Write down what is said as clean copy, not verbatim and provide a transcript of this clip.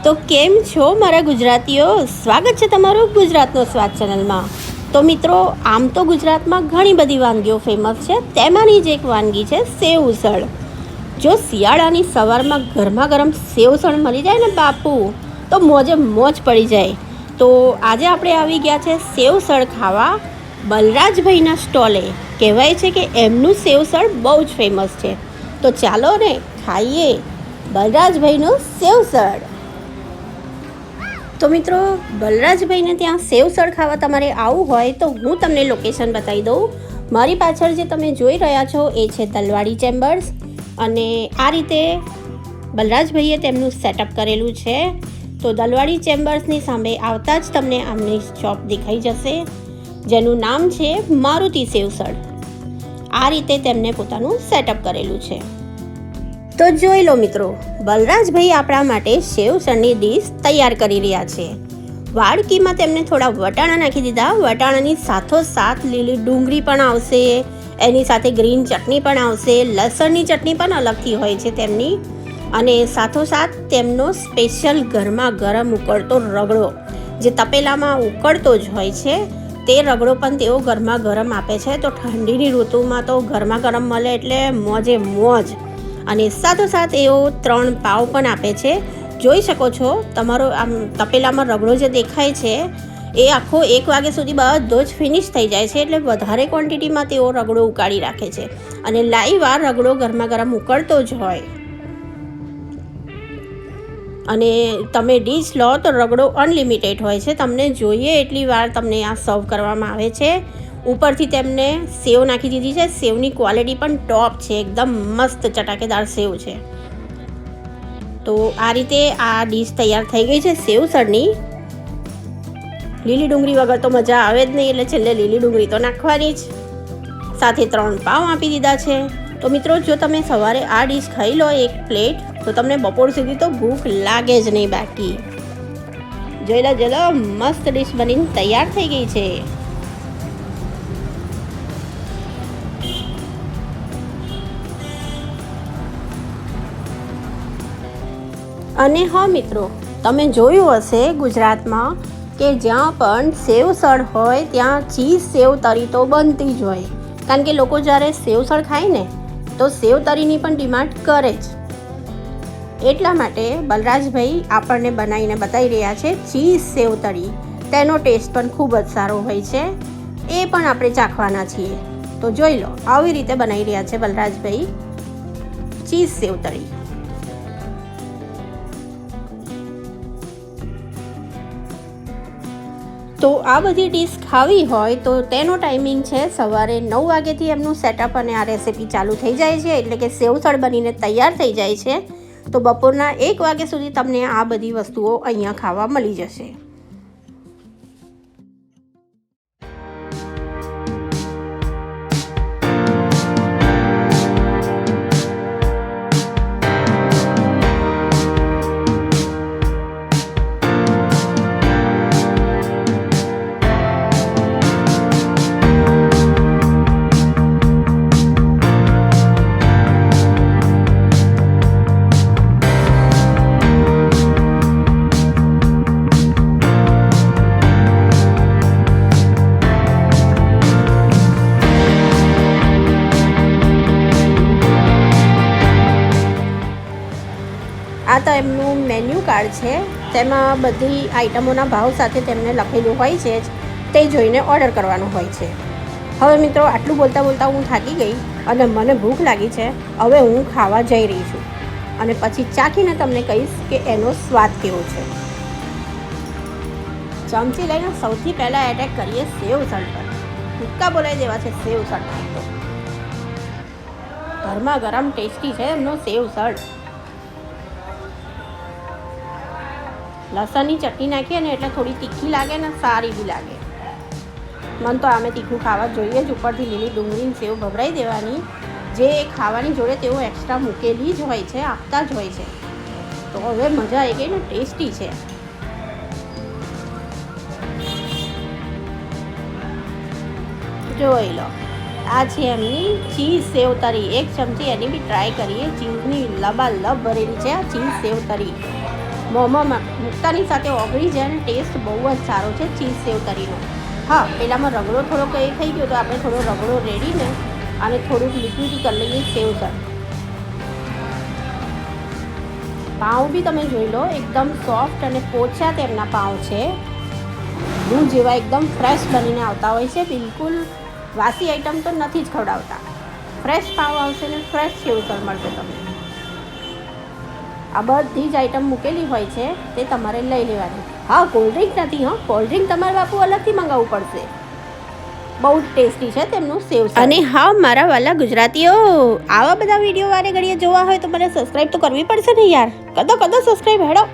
તો કેમ છો મારા ગુજરાતીઓ? સ્વાગત છે તમારું ગુજરાતનો સ્વાદ ચેનલમાં. તો મિત્રો, આમ તો ગુજરાતમાં ઘણી બધી વાનગીઓ ફેમસ છે. તેમાંની જ એક વાનગી છે સેવ ઉસળ. જો શિયાળાની સવારમાં ગરમા ગરમ સેવ ઉસળ મળી જાય ને બાપુ, તો મોજે મોજ પડી જાય. તો આજે આપણે આવી ગયા છે સેવ ઉસળ ખાવા બલરાજભાઈના સ્ટોલે. કહેવાય છે કે એમનું સેવ ઉસળ બહુ જ ફેમસ છે. તો ચાલો ને ખાઈએ બલરાજભાઈનું સેવ ઉસળ. તો મિત્રો, બલરાજભાઈને ત્યાં સેવ ઉસળ ખાવા તમારે આવવું હોય તો હું તમને લોકેશન બતાવી દઉં. મારી પાછળ જે તમે જોઈ રહ્યા છો એ છે દલવાડી ચેમ્બર્સ, અને આ રીતે બલરાજભાઈએ તેમનું સેટઅપ કરેલું છે. તો દલવાડી ચેમ્બર્સની સામે આવતા જ તમને આમની શોપ દેખાઈ જશે, જેનું નામ છે મારુતિ સેવ ઉસળ. આ રીતે તેમને પોતાનું સેટઅપ કરેલું છે. તો જોઈ લો મિત્રો, બલરાજભાઈ આપણા માટે સેવ ઉસળની ડીશ તૈયાર કરી રહ્યા છે. વાડકીમાં તેમને થોડા વટાણા નાખી દીધા. વટાણાની સાથોસાથ લીલી ડુંગળી પણ આવશે, એની સાથે ગ્રીન ચટણી પણ આવશે, લસણની ચટણી પણ અલગથી હોય છે તેમની, અને સાથોસાથ તેમનો સ્પેશિયલ ગરમા ગરમ ઉકળતો રગડો, જે તપેલામાં ઉકળતો જ હોય છે, તે રગડો પણ તેઓ ગરમા ગરમ આપે છે. તો ઠંડીની ઋતુમાં તો ગરમા ગરમ મળે એટલે મોજે મોજ. અને સાથોસાથ એઓ 3 પાવ પણ આપે છે. જોઈ શકો છો, તમારો આમ તપેલામાં રગડો જે દેખાય છે એ આખો 1 વાગ્યા સુધી બધો જ ફિનિશ થઈ જાય છે. એટલે વધારે ક્વોન્ટિટીમાં તેઓ રગડો ઉકાળી રાખે છે, અને લાઈવ આ રગડો ગરમા ગરમ ઉકળતો જ હોય. અને તમે ડીશ લો તો રગડો અનલિમિટેડ હોય છે. તમને જોઈએ એટલી વાર તમને આ સર્વ કરવામાં આવે છે. ઉપરથી તેમને સેવ નાખી દીધી છે. સેવની ક્વોલિટી પણ ટોપ છે, એકદમ મસ્ત ચટાકેદાર સેવ છે. તો આ રીતે આ ડીશ તૈયાર થઈ ગઈ છે સેવ ઉસળની. લીલી ડુંગળી વગર તો મજા આવે જ નહીં, એટલે છેલ્લે લીલી ડુંગળી તો નાખવાની જ. સાથે 3 પાવ આપી દીધા છે. તો મિત્રો, જો તમે સવારે આ ડીશ ખાઈ લો 1 પ્લેટ, તો તમને બપોર સુધી તો ભૂખ લાગે જ નહીં બાકી. જોઈ લો ચલો, મસ્ત ડીશ બનીને તૈયાર થઈ ગઈ છે. અને હા મિત્રો, તમે જોયું હશે ગુજરાતમાં કે જ્યાં પણ સેવ ઉસળ હોય ત્યાં ચીઝ સેવ તરી તો બનતી જ હોય. કારણ કે લોકો જ્યારે સેવ ઉસળ ખાય ને તો સેવ તરીની પણ ડિમાન્ડ કરે જ. એટલા માટે બલરાજભાઈ આપણને બનાવીને બતાવી રહ્યા છે ચીઝ સેવ તરી. તેનો ટેસ્ટ પણ ખૂબ જ સારો હોય છે, એ પણ આપણે ચાખવાના છીએ. તો જોઈ લો, આવી રીતે બનાવી રહ્યા છે બલરાજભાઈ ચીઝ સેવ તરી. તો આ બધી ડીશ ખાવી હોય તો તેનો ટાઈમિંગ છે સવારે 9 વાગ્યાથી એમનું સેટઅપ અને આ રેસીપી ચાલુ થઈ જાય છે. એટલે કે સેવ ઉસળ બનીને તૈયાર થઈ જાય છે. તો બપોરના 1 વાગ્યા સુધી તમને આ બધી વસ્તુઓ અહીંયા ખાવા મળી જશે. આ તો એમનું મેન્યુ કાર્ડ છે, તેમાં બધી આઇટમોના ભાવ સાથે તેમને લખેલું હોય છે, તે જોઈને ઓર્ડર કરવાનો હોય છે. હવે મિત્રો, આટલું બોલતા બોલતા હું થાકી ગઈ અને મને ભૂખ લાગી છે. હવે હું ખાવા જઈ રહી છું, અને પછી ચાખીને તમને કહીશ કે એનો સ્વાદ કેવો છે. ચમચી લઈને સૌથી પહેલાં એટેક કરીએ સેવ ઉસળ પર. ભૂક્કા બોલાવી દેવા છે સેવ ઉસળ પર. તો ગરમા ગરમ ટેસ્ટી છે એમનો સેવ ઉસળ. લસણની ચટણી નાખીએ ને એટલે થોડી તીખી લાગે ને સારી બી લાગે. મને તો આમે તીખું ખાવા જોઈએ જ. ઉપરથી લીલી ડુંગળીની સેવ ભભરાઈ દેવાની, જે ખાવાની જોડે તેઓ એક્સ્ટ્રા મૂકેલી જ હોય છે, આપતા જ હોય છે. તો હવે મજા આવી ગઈ ને, ટેસ્ટી છે. જોઈ લો, આ છે એમની ચીઝ સેવ તરી. 1 ચમચી એની બી ટ્રાય કરીએ. ચીઝની લબાલબ ભરેલી છે આ ચીઝ સેવ તરી. મોંમાં મૂકતાની સાથે ઓગળી જાય અને ટેસ્ટ બહુ જ સારો છે ચીઝ સેવ તરીનો. હા, પેલામાં રગડો થોડોક એ થઈ ગયો તો આપણે થોડો રગડો રેડીને અને થોડુંક લિક્વિડી કરી લઈએ સેવસળ. પાઉં બી તમે જોઈ લો, એકદમ સોફ્ટ અને પોચા તેમના પાઉં છે. દૂધ જેવા એકદમ ફ્રેશ બનીને આવતા હોય છે. બિલકુલ વાસી આઈટમ તો નથી જ ખવડાવતા. ફ્રેશ પાઉં આવશે ને ફ્રેશ સેવસળ મળશે તમને. આ બધી જ આઈટમ મૂકેલી હોય છે તે તમારે લઈ લેવાની. હા, કોલ્ડ્રિંક નથી. હા, કોલ્ડ્રિંક તમારે બાપુ અલગથી મંગાવવું પડશે. બહુ જ ટેસ્ટી છે તેમનું સેવસળ. અને હા મારા વાલા ગુજરાતીઓ, આવા બધા વિડીયો વારે ઘડીએ જોવા હોય તો મને સબસ્ક્રાઈબ તો કરવી પડશે ને યાર. કદો સબસ્ક્રાઈબ હેડો.